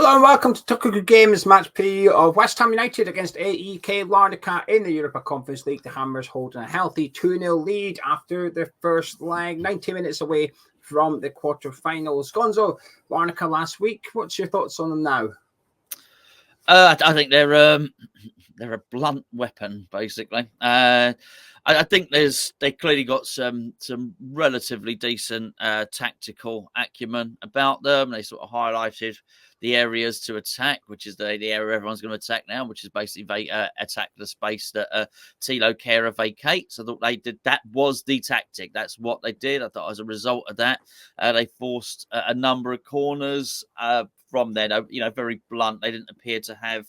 Hello and welcome to Tucker Games match preview of West Ham United against AEK Larnaca in the Europa Conference League. The Hammers holding a healthy 2-0 lead after their first leg, 90 minutes away from the quarter-finals. Gonzo, Larnaca last week. What's your thoughts on them now? I think they're a blunt weapon, basically. I think they clearly got some relatively decent tactical acumen about them. They sort of highlighted the areas to attack, which is the area everyone's going to attack now, which is basically attack the space that Tilo Kehrer vacates. I thought they did that was the tactic. That's what they did. I thought as a result of that, they forced a number of corners from there. Very blunt. They didn't appear to have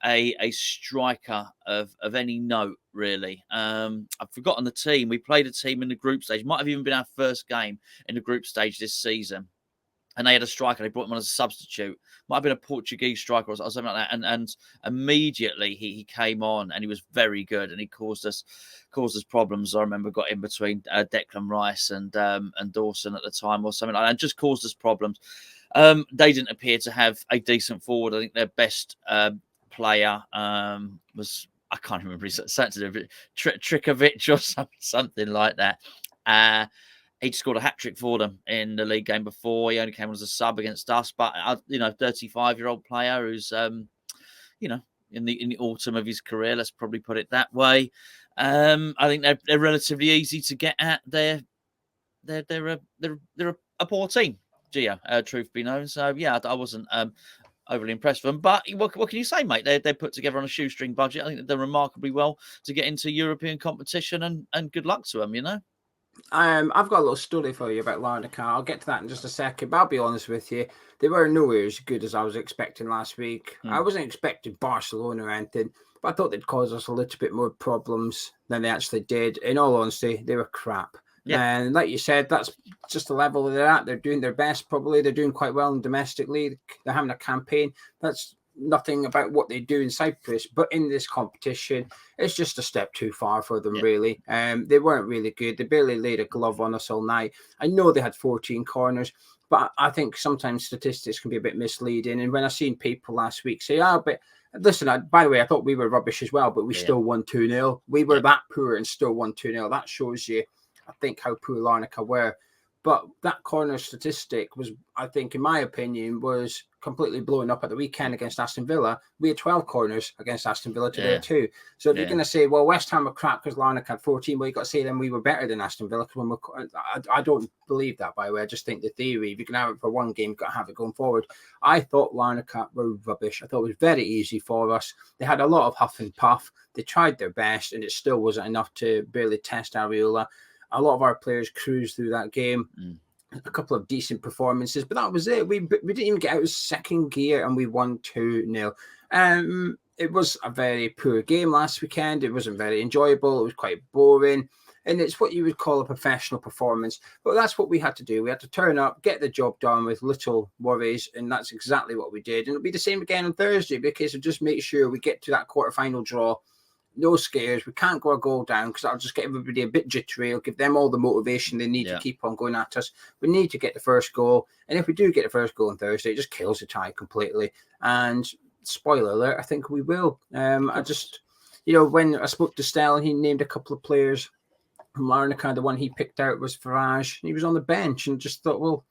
a striker of any note, really. I've forgotten the team. We played a team in the group stage. Might have even been our first game in the group stage this season. And they had a striker. They brought him on as a substitute. Might have been a Portuguese striker or something like that. And immediately he came on and he was very good. And he caused us problems. I remember got in between Declan Rice and Dawson at the time or something like that. And just caused us problems. They didn't appear to have a decent forward. I think their best player was, I can't remember his name, Trikovic or something like that. He scored a hat-trick for them in the league game before. He only came on as a sub against us, but 35-year-old player who's in the autumn of his career, let's probably put it that way. I think they're relatively easy to get at. They're a poor team, Geo, truth be known. So yeah, I wasn't overly impressed with them. But what can you say, mate? They're put together on a shoestring budget. I think they've done remarkably well to get into European competition, and good luck to them, I've got a little story for you about Larnaca. I'll get to that in just a second, but I'll be honest with you. They were nowhere as good as I was expecting last week. I wasn't expecting Barcelona or anything, but I thought they'd cause us a little bit more problems than they actually did. In all honesty, they were crap. Yeah. And like you said, that's just the level they're at. They're doing their best, probably. They're doing quite well domestically. They're having a campaign. That's nothing about what they do in Cyprus, but in this competition, it's just a step too far for them, really. They weren't really good. They barely laid a glove on us all night. I know they had 14 corners, but I think sometimes statistics can be a bit misleading. And when I seen people last week say, but listen, by the way, I thought we were rubbish as well, but we still won 2-0. We were that poor and still won 2-0. That shows you, I think, how poor Larnaca were. But that corner statistic was, I think, in my opinion, was completely blown up at the weekend against Aston Villa. We had 12 corners against Aston Villa today too. So if you're going to say, well, West Ham were crap because Larnaca had 14, well, you've got to say then we were better than Aston Villa. I don't believe that, by the way. I just think the theory, if you can have it for one game, you've got to have it going forward. I thought Larnaca were rubbish. I thought it was very easy for us. They had a lot of huff and puff. They tried their best, and it still wasn't enough to barely test Areola. A lot of our players cruised through that game. A couple of decent performances, but that was it. We didn't even get out of second gear, and we won 2-0. It was a very poor game last weekend. It wasn't very enjoyable. It was quite boring, and it's what you would call a professional performance. But that's what we had to do. We had to turn up, get the job done with little worries, and that's exactly what we did. And it'll be the same again on Thursday, because of just make sure we get to that quarterfinal draw. No scares. We can't go a goal down because that'll just get everybody a bit jittery. It'll give them all the motivation they need to keep on going at us. We need to get the first goal. And if we do get the first goal on Thursday, it just kills the tie completely. And spoiler alert, I think we will. I just, when I spoke to Stell, he named a couple of players from Larnaca. The one he picked out was Farage. He was on the bench and just thought, well,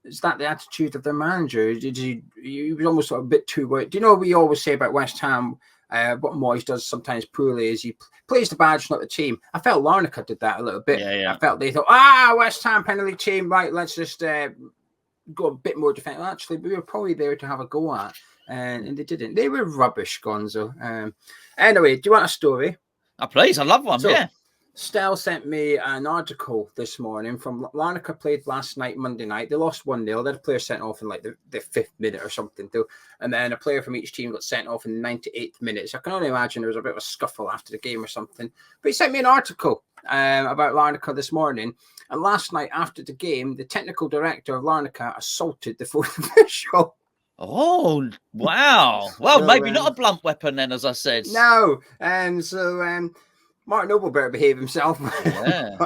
is that the attitude of their manager? He was almost a bit too worried. Do you know what we always say about West Ham? What Moyes does sometimes poorly is he plays the badge, not the team. I felt Larnaca did that a little bit. I felt they thought, West Ham penalty team, right, let's just go a bit more defensive. Actually, we were probably there to have a go at, and they didn't. They were rubbish, Gonzo. Anyway, do you want a story? Please, I love one, Stell sent me an article this morning from Larnaca played last night, Monday night. They lost 1-0. They had a player sent off in like the 5th minute or something, too. And then a player from each team got sent off in the 98th minute. So I can only imagine there was a bit of a scuffle after the game or something. But he sent me an article about Larnaca this morning. And last night after the game, the technical director of Larnaca assaulted the fourth official. Oh, wow. Well, so, maybe not a blunt weapon then, as I said. No. And so... Mark Noble better behave himself. Yeah.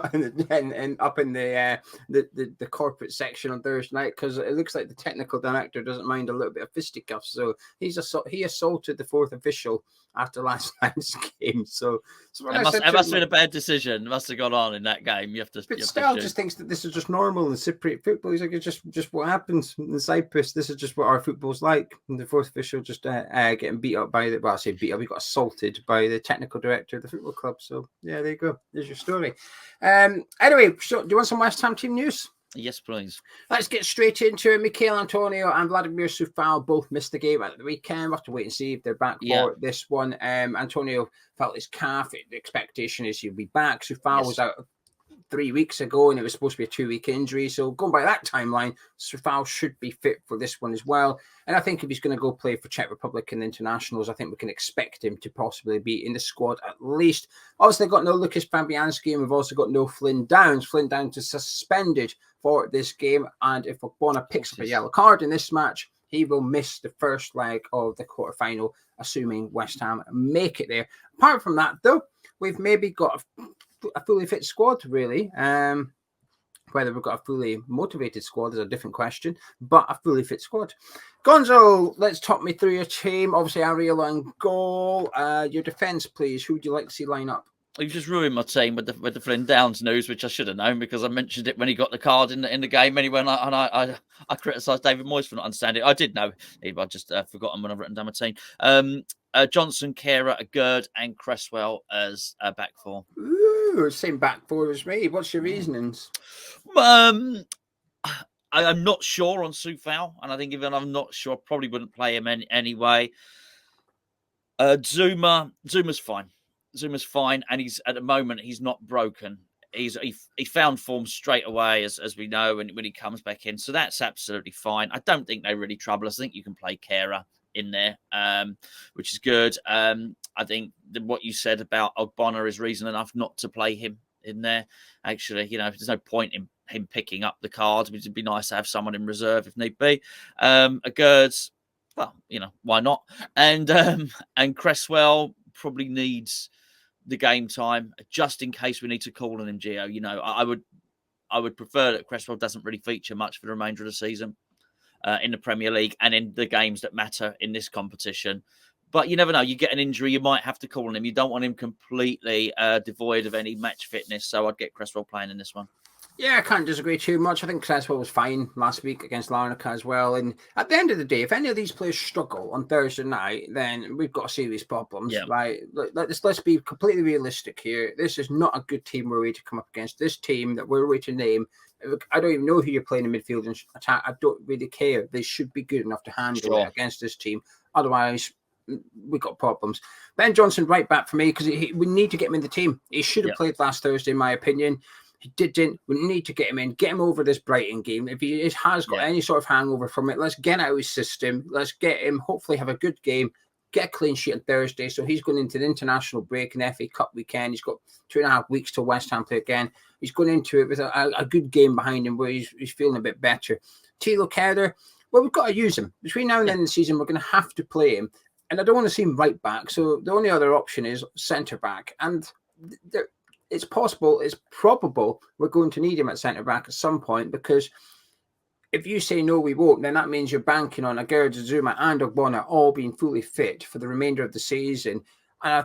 and up in the corporate section on Thursday night, because it looks like the technical director doesn't mind a little bit of fisticuffs. So he assaulted the fourth official after last night's game. So It must have been a bad decision. It must have gone on in that game. But Stel just thinks that this is just normal in Cypriot football. He's like, it's just what happens in Cyprus. This is just what our football's like. And the fourth official just getting beat up by I say beat up. He got assaulted by the technical director of the football club. So yeah, there you go. There's your story. Anyway, so do you want some West Ham team news? Yes, please. Let's get straight into it. Mikel Antonio and Vladimir Coufal both missed the game at the weekend. We'll have to wait and see if they're back for this one. Antonio felt his calf. The expectation is he'll be back. Coufal was out 3 weeks ago, and it was supposed to be a 2-week injury. So going by that timeline, Coufal should be fit for this one as well. And I think if he's going to go play for Czech Republic in the internationals, I think we can expect him to possibly be in the squad at least. Obviously, they've got no Lucas Fabianski, and we've also got no Flynn Downs. Flynn Downs is suspended for this game, and if Ogbonna picks up a yellow card in this match, he will miss the first leg of the quarterfinal, assuming West Ham make it there. Apart from that, though, we've maybe got a fully fit squad, really. Whether we've got a fully motivated squad is a different question, but a fully fit squad. Gonzo, let's talk me through your team. Obviously, Ariel on goal. Your defence, please. Who would you like to see line up? You've just ruined my team with the Flynn Downs news, which I should have known because I mentioned it when he got the card in the game anyway. And I criticised David Moyes for not understanding it. I did know, I just forgotten when I've written down my team. Johnson, Kehrer, Gerd, and Cresswell as back four. Ooh, same back four as me. What's your reasonings? I'm not sure on Coufal, and I think even I'm not sure, I probably wouldn't play him anyway. Zuma's fine. Zuma's fine, and he's at the moment he's not broken. He found form straight away, as we know, when he comes back in. So that's absolutely fine. I don't think they really trouble us. I think you can play Kehrer in there, which is good. I think what you said about Ogbonna is reason enough not to play him in there. Actually, there's no point in him picking up the card. It'd be nice to have someone in reserve if need be. Gerds, well, why not? And Cresswell probably needs the game time just in case we need to call on him, Geo. I would prefer that Cresswell doesn't really feature much for the remainder of the season in the Premier League and in the games that matter in this competition. But you never know. You get an injury, you might have to call on him. You don't want him completely devoid of any match fitness. So I'd get Cresswell playing in this one. Yeah, I can't disagree too much. I think Cresswell was fine last week against Larnaca as well. And at the end of the day, if any of these players struggle on Thursday night, then we've got serious problems, right? Let's be completely realistic here. This is not a good team we're ready to come up against. This team that we're ready to name, I don't even know who you're playing in midfield and attack. I don't really care. They should be good enough to handle it against this team. Otherwise, we've got problems. Ben Johnson, right back for me, because we need to get him in the team. He should have played last Thursday, in my opinion. He didn't. We need to get him in, get him over this Brighton game. If he has got any sort of hangover from it, let's get out of his system. Let's get him, hopefully have a good game, get a clean sheet on Thursday. So he's going into the international break in FA Cup weekend. He's got 2.5 weeks till West Ham play again. He's going into it with a good game behind him where he's feeling a bit better. Thilo Kehrer, well, we've got to use him. Between now and then in the season, we're going to have to play him. And I don't want to see him right back. So the only other option is centre back. And it's possible, it's probable we're going to need him at centre back at some point, because if you say no, we won't, then that means you're banking on Gerds, Zuma, and Ogbonna all being fully fit for the remainder of the season. And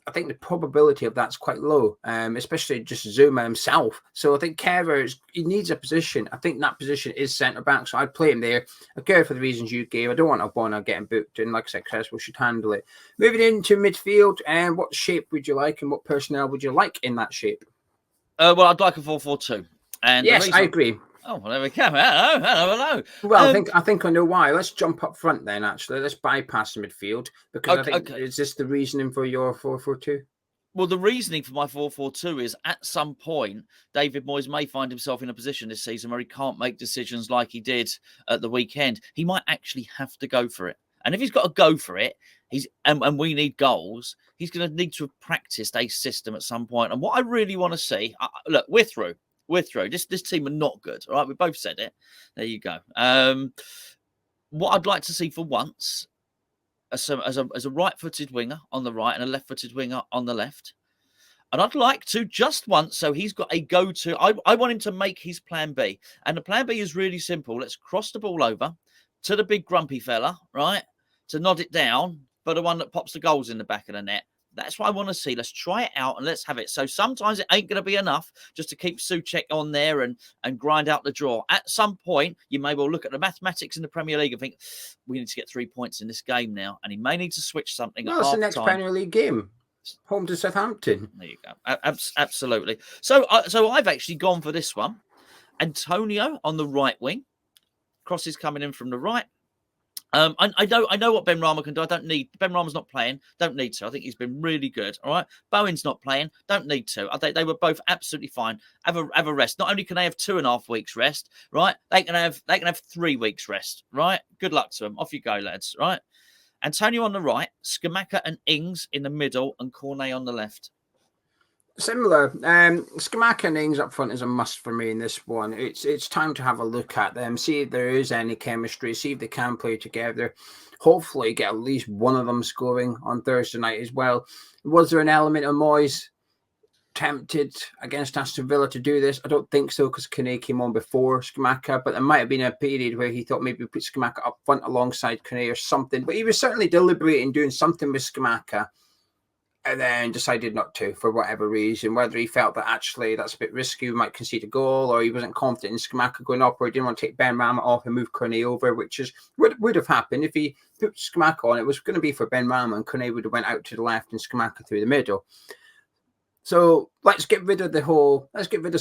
I think the probability of that's quite low, especially just Zuma himself. So I think Kehrer, he needs a position. I think that position is centre back, so I'd play him there. I care for the reasons you gave. I don't want Ogbonna getting booked, and like I said, Cresswell should handle it. Moving into midfield, and what shape would you like, and what personnel would you like in that shape? Well, I'd like a 4-4-2. And yes, I agree. Oh, well, there we go. Hello. Well, I think I know why. Let's jump up front then, actually. Let's bypass the midfield, because I think, is this the reasoning for your 4-4-2? Well, the reasoning for my 4-4-2 is at some point, David Moyes may find himself in a position this season where he can't make decisions like he did at the weekend. He might actually have to go for it. And if he's got to go for it, and we need goals, he's going to need to have practiced a system at some point. And what I really want to see, look, we're through. This team are not good. All right, we both said it. There you go. What I'd like to see for once, as a right-footed winger on the right and a left-footed winger on the left, And I'd like to just once, so he's got a go-to. I want him to make his plan B. And the plan B is really simple. Let's cross the ball over to the big grumpy fella, right? To nod it down for the one that pops the goals in the back of the net. That's what I want to see. Let's try it out and let's have it. So sometimes it ain't going to be enough just to keep Souček on there and grind out the draw. At some point, you may well look at the mathematics in the Premier League and think, we need to get 3 points in this game now. And he may need to switch something at half time. Well, it's the next Premier League game. Home to Southampton. There you go. Absolutely. So I've actually gone for this one. Antonio on the right wing. Crosses coming in from the right. I know what Ben Rama can do. I don't need Ben Rama's not playing. Don't need to. I think he's been really good. All right. Bowen's not playing. Don't need to. I think they were both absolutely fine. Have a rest. Not only can they have 2.5 weeks rest, right? They can have 3 weeks rest, right? Good luck to them. Off you go, lads. Right. Antonio on the right, Scamacca and Ings in the middle, and Cornet on the left. Similar. Scamacca and Ings up front is a must for me in this one. It's time to have a look at them, see if there is any chemistry, see if they can play together. Hopefully get at least one of them scoring on Thursday night as well. Was there an element of Moyes tempted against Aston Villa to do this? I don't think so, because Cornet came on before Scamacca, but there might have been a period where he thought maybe put Scamacca up front alongside Cornet or something. But he was certainly deliberating doing something with Scamacca, and then decided not to for whatever reason, whether he felt that actually that's a bit risky, we might concede a goal, or he wasn't confident in Scamacca going up, or he didn't want to take Ben Rama off and move Cornet over, which is would have happened if he put Scamacca on. It was going to be for Ben Rama, and Cornet would have went out to the left and Scamacca through the middle. So let's get rid of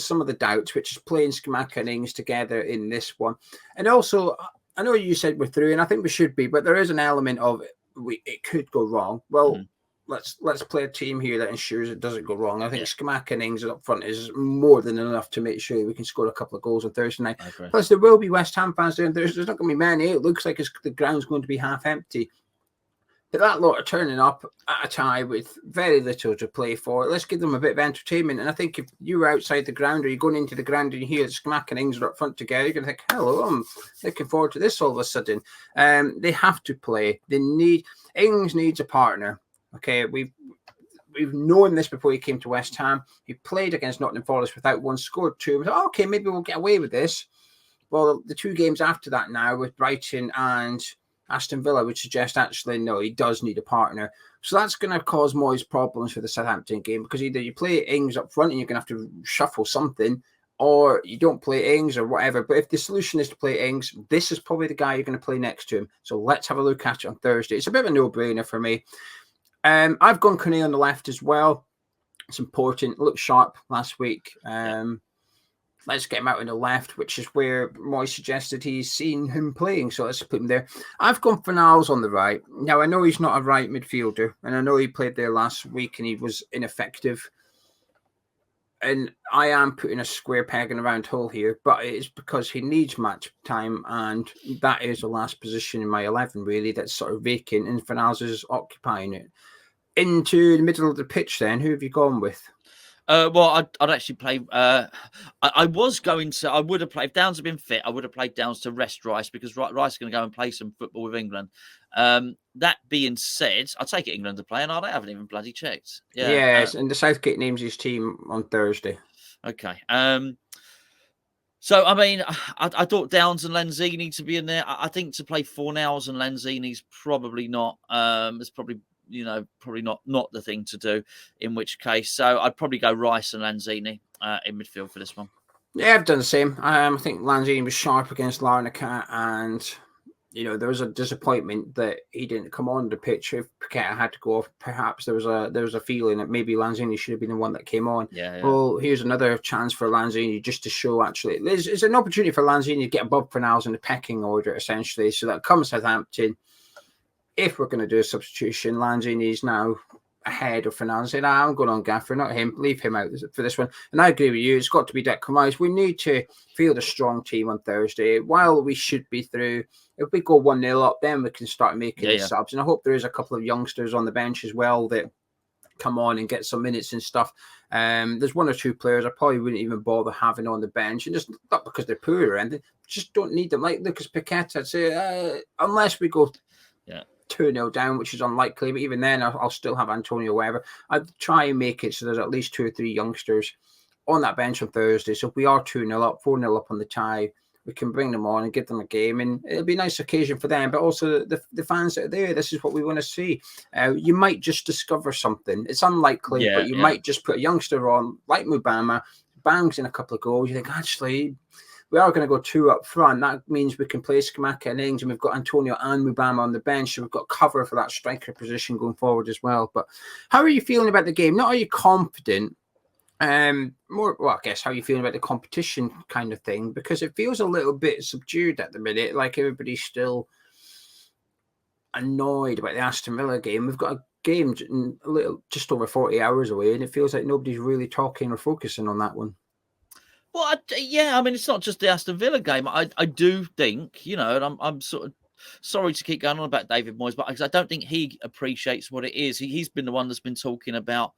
some of the doubts, which is playing Scamacca and Ings together in this one. And also, I know you said we're through, and I think we should be, but there is an element of it could go wrong. Well, let's play a team here that ensures it doesn't go wrong. I think Scamacca and Ings up front is more than enough to make sure we can score a couple of goals on Thursday night. Plus, there will be West Ham fans there, and there's not going to be many. It looks like the ground's going to be half empty. But that lot are turning up at a tie with very little to play for. Let's give them a bit of entertainment. And I think if you were outside the ground or you're going into the ground and you hear Scamacca and Ings are up front together, you're going to think, hello, I'm looking forward to this all of a sudden. They have to play. Ings needs a partner. Okay, we've known this before he came to West Ham. He played against Nottingham Forest without one, scored 2. We thought, okay, maybe we'll get away with this. Well, the 2 games after that now with Brighton and Aston Villa would suggest actually no, he does need a partner. So that's going to cause Moyes problems for the Southampton game, because either you play Ings up front and you're going to have to shuffle something, or you don't play Ings or whatever. But if the solution is to play Ings, this is probably the guy you're going to play next to him. So let's have a look at it on Thursday. It's a bit of a no-brainer for me. I've gone Cornet on the left as well. It's important. It looked sharp last week. Let's get him out on the left, which is where Moyes suggested he's seen him playing. So let's put him there. I've gone Fornals on the right. Now, I know he's not a right midfielder, and I know he played there last week and he was ineffective. And I am putting a square peg in a round hole here, but it is because he needs match time, and that is the last position in my 11, really, that's sort of vacant, and Fornals is occupying it. Into the middle of the pitch then, who have you gone with? Well, I'd actually play. I would have played. If Downs had been fit, I would have played Downs to rest Rice, because Rice is going to go and play some football with England. That being said, I'll take England to play, and I haven't even bloody checked. Yes, and the Southgate names his team on Thursday. Okay. So I mean, I thought Downs and Lanzini to be in there. I think to play Fornals and Lanzini's probably not. It's probably not the thing to do, in which case. So I'd probably go Rice and Lanzini in midfield for this one. Yeah, I've done the same. I think Lanzini was sharp against Larnaca, and there was a disappointment that he didn't come on the pitch. If Paqueta had to go off, perhaps there was a feeling that maybe Lanzini should have been the one that came on. Yeah. Well, here's another chance for Lanzini just to show actually it's an opportunity for Lanzini to get above Fornals in the pecking order, essentially. So that comes Southampton. If we're going to do a substitution, Lanzini is now ahead of Fornals. I'm going on Gaffer, not him. Leave him out for this one. And I agree with you. It's got to be Declan Rice. We need to field a strong team on Thursday. While we should be through, if we go 1-0 up, then we can start making subs. And I hope there is a couple of youngsters on the bench as well that come on and get some minutes and stuff. There's 1 or 2 players I probably wouldn't even bother having on the bench, and just not because they're poor or anything, just don't need them. Like Lucas Paqueta, I'd say unless we go 2-0 down, which is unlikely, but even then, I'll still have Antonio wherever. I'd try and make it so there's at least 2 or 3 youngsters on that bench on Thursday. So if we are 2-0 up, 4-0 up on the tie, we can bring them on and give them a game, and it'll be a nice occasion for them, but also the fans that are there. This is what we want to see. You might just discover something. It's unlikely, but you might just put a youngster on, like Mubama, bangs in a couple of goals. You think, actually, we are going to go 2 up front. That means we can play Scamacca and Ings, and we've got Antonio and Mubama on the bench, so we've got cover for that striker position going forward as well. But how are you feeling about the game? Not are you confident? More, well, I guess how you feeling about the competition kind of thing, because it feels a little bit subdued at the minute. Like everybody's still annoyed about the Aston Villa game. We've got a game just over 40 hours away, and it feels like nobody's really talking or focusing on that one. Well, I mean, it's not just the Aston Villa game. I do think, and I'm sort of sorry to keep going on about David Moyes, but I don't think he appreciates what it is. He's been the one that's been talking about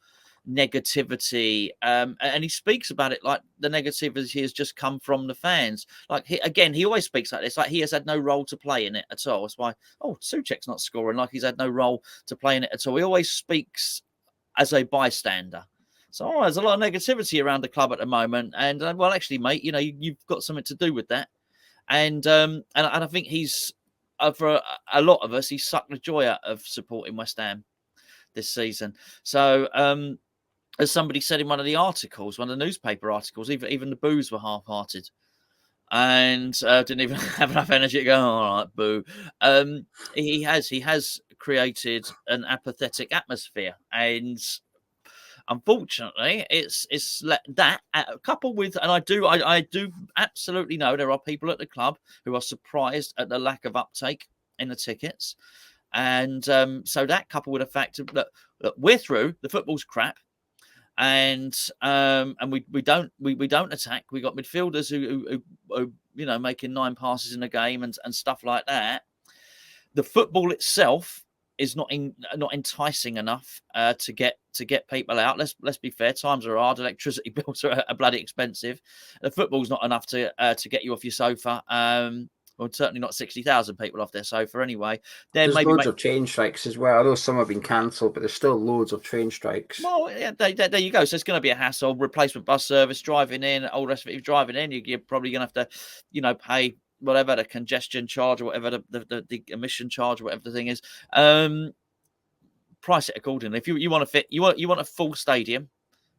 negativity, and he speaks about it like the negativity has just come from the fans. Like he always speaks like this, like he has had no role to play in it at all. That's why Souček's not scoring, like he's had no role to play in it at all. He always speaks as a bystander. So there's a lot of negativity around the club at the moment, and well, actually, mate, you've got something to do with that, and I think he's for a lot of us, he's sucked the joy out of supporting West Ham this season. So as somebody said in one of the articles, one of the newspaper articles, even the boos were half-hearted and didn't even have enough energy to go, all right, boo. He has created an apathetic atmosphere, and unfortunately, it's that coupled with, and I do absolutely know there are people at the club who are surprised at the lack of uptake in the tickets, and so that coupled with the fact that we're through, the football's crap. And we don't attack. We got midfielders who making 9 passes in a game and stuff like that. The football itself is not enticing enough to get people out. Let's be fair. Times are hard. Electricity bills are bloody expensive. The football's not enough to get you off your sofa. Well, certainly not 60,000 people off their sofa anyway. There's loads of train strikes as well. I know some have been cancelled, but there's still loads of train strikes. Well, yeah, there you go. So it's going to be a hassle. Replacement bus service, driving in, all the rest of it. If you're driving in, you're probably going to have to, pay whatever the congestion charge or whatever the emission charge or whatever the thing is. Price it accordingly. If you want a full stadium.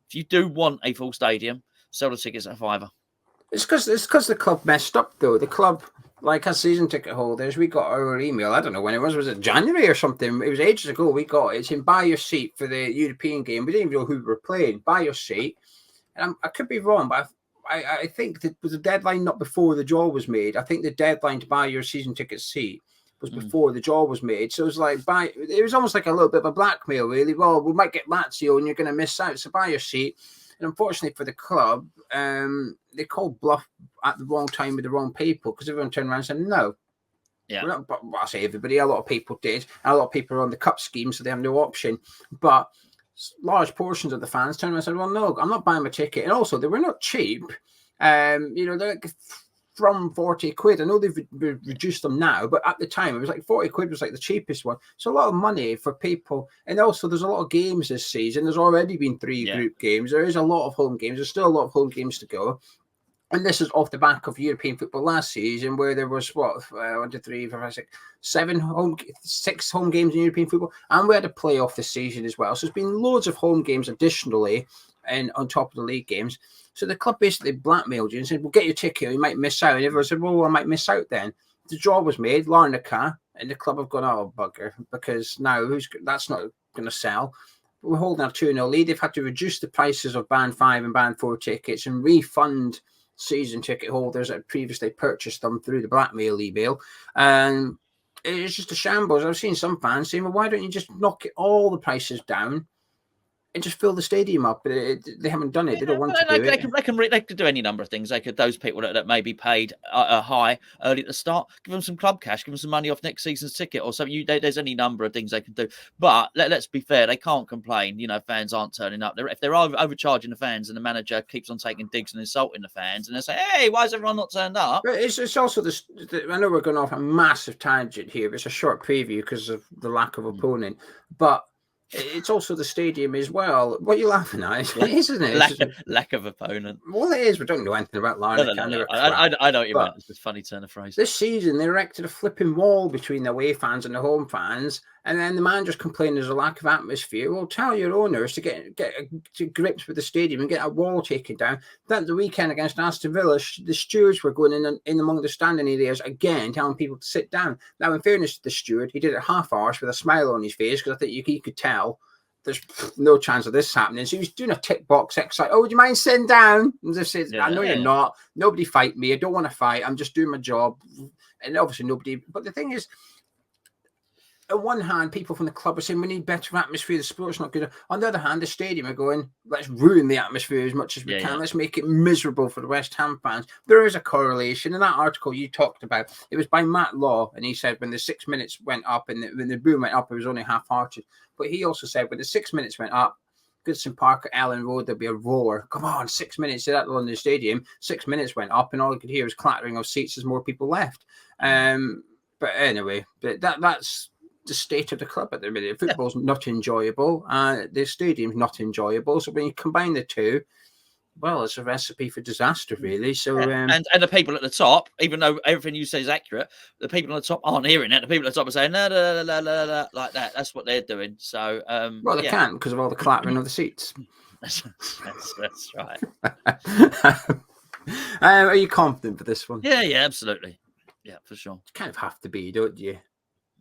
If you do want a full stadium, sell the tickets at £5. It's because the club messed up though. The club, like as season ticket holders, we got our email. I don't know when it was. Was it January or something? It was ages ago. We got it. It's in buy your seat for the European game. We didn't even know who we were playing. Buy your seat. And I could be wrong, but I think that was the deadline not before the draw was made. I think the deadline to buy your season ticket seat was before the draw was made. So it was like it was almost like a little bit of a blackmail, really. Well, we might get Lazio and you're going to miss out. So buy your seat. And unfortunately for the club, they called bluff at the wrong time with the wrong people, because everyone turned around and said no. Yeah. Well, I say everybody, a lot of people did. And a lot of people are on the cup scheme, so they have no option. But large portions of the fans turned around and said, well, no, I'm not buying my ticket. And also, they were not cheap. They're like from 40 quid. I know they've reduced them now, but at the time, it was like 40 quid was like the cheapest one. So a lot of money for people. And also, there's a lot of games this season. There's already been 3 group games. There is a lot of home games. There's still a lot of home games to go. And this is off the back of European football last season, where there was 1, 2, 3, 4, 5, 6, 6 home games in European football, and we had a playoff this season as well. So there's been loads of home games additionally, and on top of the league games. So the club basically blackmailed you and said, "Well, get your ticket, or you might miss out." And everyone said, "Well, I might miss out then." The draw was made, Larnaca, and the club have gone, "Oh bugger," because now that's not going to sell. We're holding a 2-0 lead. They've had to reduce the prices of Band 5 and Band 4 tickets and refund season ticket holders that previously purchased them through the blackmail email. And it's just a shambles. I've seen some fans saying, well, why don't you just knock all the prices down and just fill the stadium up. They haven't done it. They don't want to do it. They could do any number of things. They could, those people that may be paid high early at the start, give them some club cash, give them some money off next season's ticket or something. There's any number of things they can do. But let's be fair, they can't complain. Fans aren't turning up. If they're overcharging the fans and the manager keeps on taking digs and insulting the fans, and they say, "Hey, why has everyone not turned up?" But it's also this. I know we're going off a massive tangent here. But it's a short preview because of the lack of opponent, but. It's also the stadium as well. What are you laughing at? Isn't it? Lack of opponent. Well, it is. We don't know anything about Larnaca. No. I know what you meant. It's just a funny turn of phrase. This season, they erected a flipping wall between the away fans and the home fans, and then the manager's complaining there's a lack of atmosphere. Well, tell your owners to get to grips with the stadium and get a wall taken down. That the weekend against Aston Villa, the stewards were going in among the standing areas again, telling people to sit down. Now, in fairness to the steward, he did it half-arse with a smile on his face because I think he could tell there's no chance of this happening. So he was doing a tick box exercise. Oh, would you mind sitting down? And just said, I know you're not. Nobody fight me. I don't want to fight. I'm just doing my job. And obviously nobody. But the thing is, on one hand, people from the club are saying we need better atmosphere. The sport's not good. On the other hand, the stadium are going, let's ruin the atmosphere as much as we can. Let's make it miserable for the West Ham fans. There is a correlation. In that article you talked about, it was by Matt Law, and he said when the 6 minutes went up and when the boom went up, it was only half-hearted. But he also said when the 6 minutes went up, Goodson Park at Ellen Road, there'd be a roar. Come on, 6 minutes at London Stadium. 6 minutes went up, and all you could hear was clattering of seats as more people left. But anyway, that's the state of the club at the minute. Football's not enjoyable. The stadium's not enjoyable. So when you combine the two, well, it's a recipe for disaster, really. So and the people at the top, even though everything you say is accurate, the people at the top aren't hearing it. The people at the top are saying no, like that. That's what they're doing. So well, they can't because of all the clattering of the seats. that's right. Are you confident for this one? Yeah, absolutely. Yeah, for sure. You kind of have to be, don't you?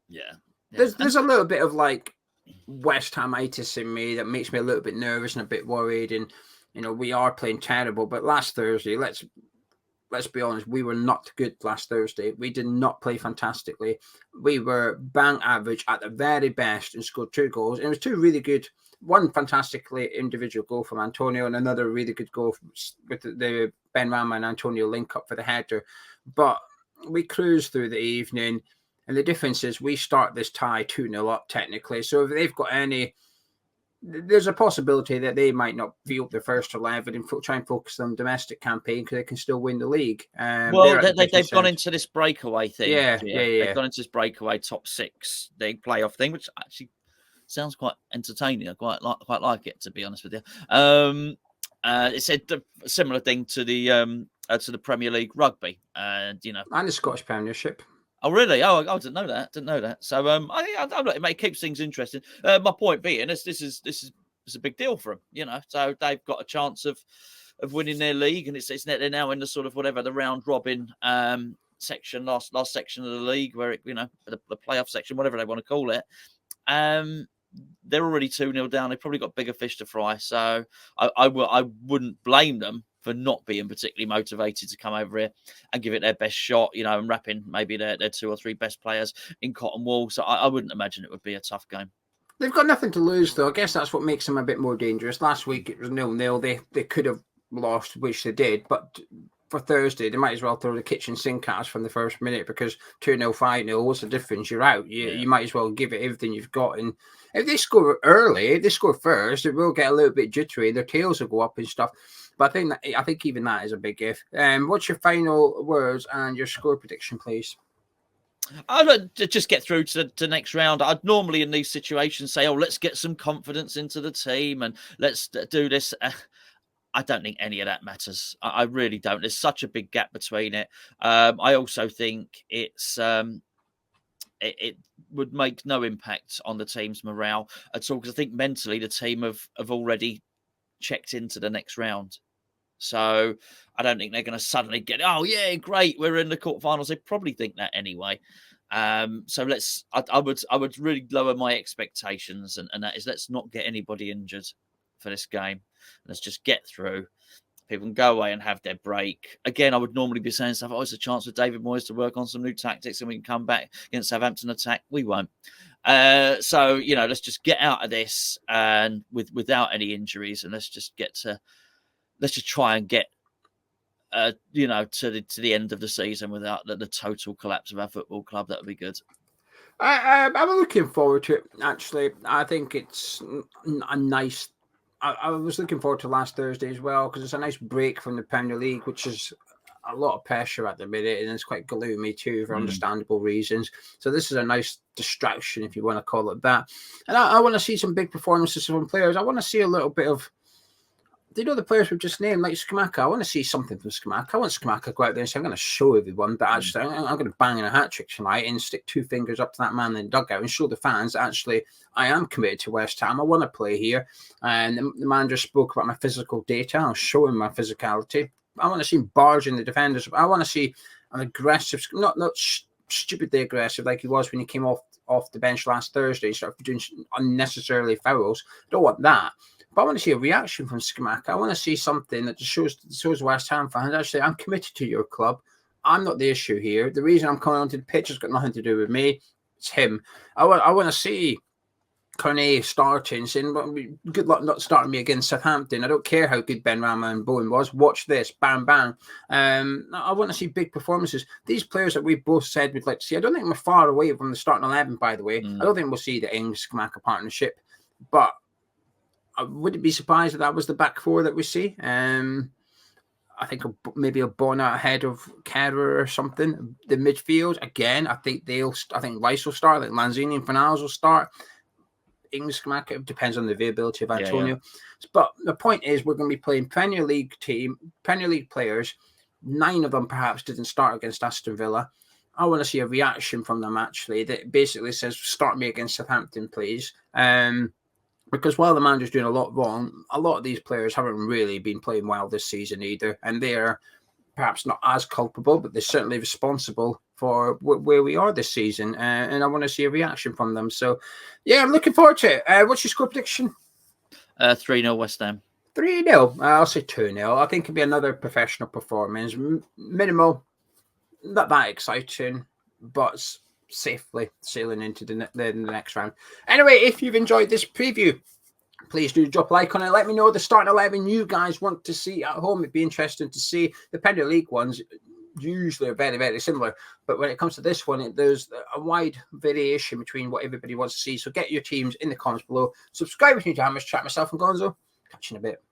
Yeah. There's a little bit of like West Hamitis in me that makes me a little bit nervous and a bit worried. And we are playing terrible. But last Thursday, let's be honest, we were not good last Thursday. We did not play fantastically. We were bang average at the very best and scored 2 goals. And it was 2 really good. One fantastically individual goal from Antonio and another really good goal with the Ben Rama and Antonio link up for the header. But we cruised through the evening. And the difference is we start this tie 2-0 up technically. So if they've got any, there's a possibility that they might not field their first 11 and try and focus on domestic campaign because they can still win the league. Well, they've gone into this breakaway thing. Yeah. They've gone into this breakaway top 6 league playoff thing, which actually sounds quite entertaining. I quite like it, to be honest with you. It's a similar thing to the Premier League rugby, and the Scottish Premiership. Oh, really? Oh, I didn't know that. So, it keeps things interesting. My point being, this is a big deal for them, So they've got a chance of winning their league, and they're now in the sort of whatever the round robin section, last section of the league, where the playoff section, whatever they want to call it. They're already 2-0 down. They've probably got bigger fish to fry. So I wouldn't blame them for not being particularly motivated to come over here and give it their best shot, and wrapping maybe their 2 or 3 best players in cotton wool. So I wouldn't imagine it would be a tough game. They've got nothing to lose, though. I guess that's what makes them a bit more dangerous. Last week it was 0-0. They could have lost, which they did, but for Thursday they might as well throw the kitchen sink at us from the first minute because 2-0, 5-0, what's the difference? You're out. You might as well give it everything you've got. And if they score early, if they score first, it will get a little bit jittery. Their tails will go up and stuff. But I think even that is a big if. What's your final words and your score prediction, please? I'd just get through to the next round. I'd normally in these situations say, let's get some confidence into the team and let's do this. I don't think any of that matters. I really don't. There's such a big gap between it. I also think it's it would make no impact on the team's morale at all because I think mentally the team have already checked into the next round. So I don't think they're going to suddenly get, oh, yeah, great, we're in the quarterfinals. They probably think that anyway. So I would really lower my expectations, and that is let's not get anybody injured for this game. Let's just get through, People can go away and have their break. Again, I would normally be saying stuff, it's a chance for David Moyes to work on some new tactics and we can come back against Southampton attack. We won't. So, let's just get out of this and without any injuries, and let's just try and get, to the end of the season without the total collapse of our football club. That would be good. I'm looking forward to it, actually. I think it's a nice... I was looking forward to last Thursday as well, because it's a nice break from the Premier League, which is a lot of pressure at the minute, and it's quite gloomy too, for understandable reasons. So this is a nice distraction, if you want to call it that. And I want to see some big performances from players. I want to see a little bit of... the players we've just named, like Scamacca? I want to see something from Scamacca. I want Scamacca to go out there and say, I'm going to show everyone, but actually I'm going to bang in a hat-trick tonight and stick 2 fingers up to that man in the dugout and show the fans that actually I am committed to West Ham. I want to play here. And the manager spoke about my physical data. I'll show him my physicality. I want to see him barging the defenders. I want to see an aggressive, not stupidly aggressive like he was when he came off the bench last Thursday, sort of doing unnecessarily fouls. I don't want that. But I want to see a reaction from Scamacca. I want to see something that just shows West Ham fans, actually, I'm committed to your club. I'm not the issue here. The reason I'm coming onto the pitch has got nothing to do with me. It's him. I want to see Cornet starting, saying, good luck not starting me against Southampton. I don't care how good Ben Rama and Bowen was. Watch this. Bang, bang. I want to see big performances. These players that we both said we'd like to see, I don't think we're far away from the starting 11, by the way. I don't think we'll see the Ings-Scamacca partnership. But I wouldn't be surprised if that was the back four that we see. I think maybe a Bonner ahead of Kerr or something. The midfield, again, I think Rice will start. I think Lanzini and Fornals will start. Ings-Scamacca, depends on the availability of Antonio. Yeah. But the point is, we're going to be playing Premier League players. 9 of them perhaps didn't start against Aston Villa. I want to see a reaction from them, actually, that basically says, start me against Southampton, please. Because while the manager's doing a lot wrong, a lot of these players haven't really been playing well this season either. And they're perhaps not as culpable, but they're certainly responsible for where we are this season. And I want to see a reaction from them. So, yeah, I'm looking forward to it. What's your score prediction? 3-0 West Ham. 3-0. I'll say 2-0. I think it'll be another professional performance. Minimal, not that exciting, but safely sailing into the next round. Anyway, if you've enjoyed this preview, please do drop a like on it. Let me know the starting 11 you guys want to see at home. It'd be interesting to see. The Premier League ones usually are very, very similar. But when it comes to this one, there's a wide variation between what everybody wants to see. So get your teams in the comments below. Subscribe if you're new to Hammers Chat. Myself and Gonzo. Catch you in a bit.